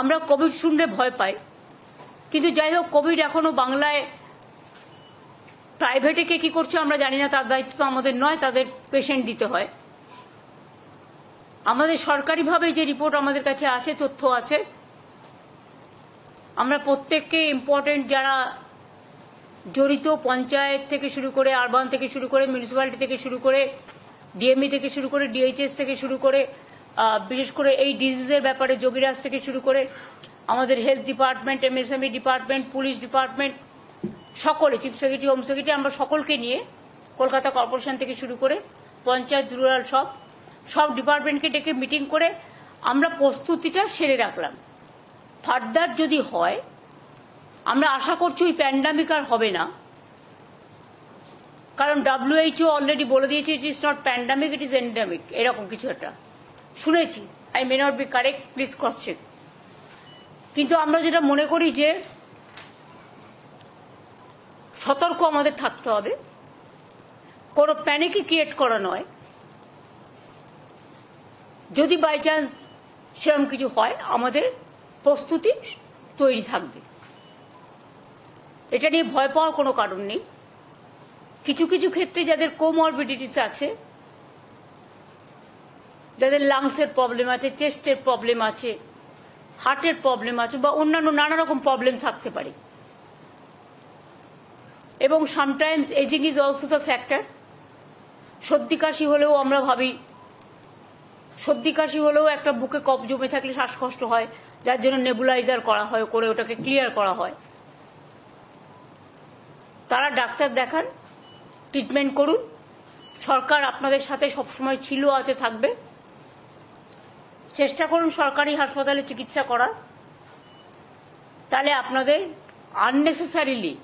আমরা কোভিড শুনলে ভয় পাই, কিন্তু যাই হোক কোভিড এখনো বাংলায় প্রাইভেটে কে কি করছে আমরা জানি না, তার দায়িত্ব তো আমাদের নয়, তাদের পেশেন্ট দিতে হয়। আমাদের সরকারিভাবে যে রিপোর্ট আমাদের কাছে আছে, তথ্য আছে, আমরা প্রত্যেককে ইম্পর্টেন্ট যারা জড়িত, পঞ্চায়েত থেকে শুরু করে, আরবান থেকে শুরু করে, মিউনিসিপ্যালিটি থেকে শুরু করে, ডিএমই থেকে শুরু করে, ডিএইচএস থেকে শুরু করে, বিশেষ করে এই ডিজিজের ব্যাপারে যোগীরাজ থেকে শুরু করে আমাদের health department, MSME department, police department, সকলে, চিফ সেক্রেটারি, হোম সেক্রেটারি, আমরা সকলকে নিয়ে কলকাতা কর্পোরেশন থেকে শুরু করে পঞ্চায়েত, রুরাল সব ডিপার্টমেন্টকে ডেকে মিটিং করে আমরা প্রস্তুতিটা সেরে রাখলাম। ফার্দার যদি হয়, আমরা আশা করছি ওই প্যান্ডামিক আর হবে না, কারণ WHO অলরেডি বলে দিয়েছে it is not pandemic, it is endemic, এরকম কিছু একটা শুনেছি। I may not be correct, please cross check. কিন্তু আমরা যেটা মনে করি যে সতর্ক আমাদের থাকতে হবে, কোনো প্যানিকই ক্রিয়েট করা নয়। যদি বাই চান্স সেরকম কিছু হয়, আমাদের প্রস্তুতি তৈরি থাকবে, এটা নিয়ে ভয় পাওয়ার কোনো কারণ নেই। কিছু কিছু ক্ষেত্রে যাদের কোমরবিডিটিস আছে, যাদের লাংসের প্রবলেম আছে, চেস্টের প্রবলেম আছে, হার্টের প্রবলেম আছে, বা অন্যান্য নানা রকম প্রবলেম থাকতে পারে, এবং sometimes ageing is also the factor. সর্দি কাশি হলেও আমরা ভাবি, সর্দি কাশি হলেও একটা বুকে কফ জমে থাকলে শ্বাসকষ্ট হয়, যার জন্য নেবুলাইজার করা হয়, করে ওটাকে ক্লিয়ার করা হয়। তারা ডাক্তার দেখান, ট্রিটমেন্ট করুন। সরকার আপনাদের সাথে সবসময় ছিল, আছে, থাকবে। চেষ্টা করুন সরকারি হাসপাতালে চিকিৎসা করার, তাহলে আপনাদের আননেসেসারিলি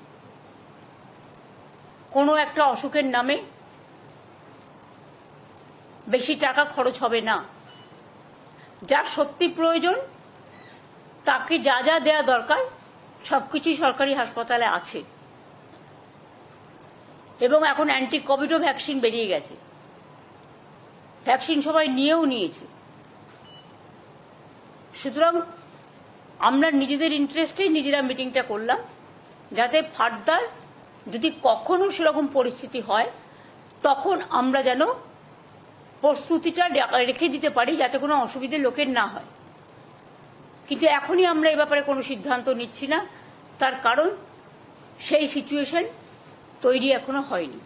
কোনো একটা অসুখের নামে বেশি টাকা খরচ হবে না। যার সত্যি প্রয়োজন তাকে যা যা দেওয়া দরকার সবকিছুই সরকারি হাসপাতালে আছে, এবং এখন অ্যান্টি কোভিডও ভ্যাকসিন বেরিয়ে গেছে, ভ্যাকসিন সবাই নিয়েছে। সুতরাং আমরা নিজেদের ইন্টারেস্টেই নিজেরা মিটিংটা করলাম, যাতে ফার্দার যদি কখনো সেরকম পরিস্থিতি হয় তখন আমরা যেন প্রস্তুতিটা রেখে দিতে পারি, যাতে কোনো অসুবিধে লোকের না হয়। কিন্তু এখনই আমরা এই ব্যাপারে কোনো সিদ্ধান্ত নিচ্ছি না, তার কারণ সেই সিচুয়েশন তৈরি এখনো হয়নি।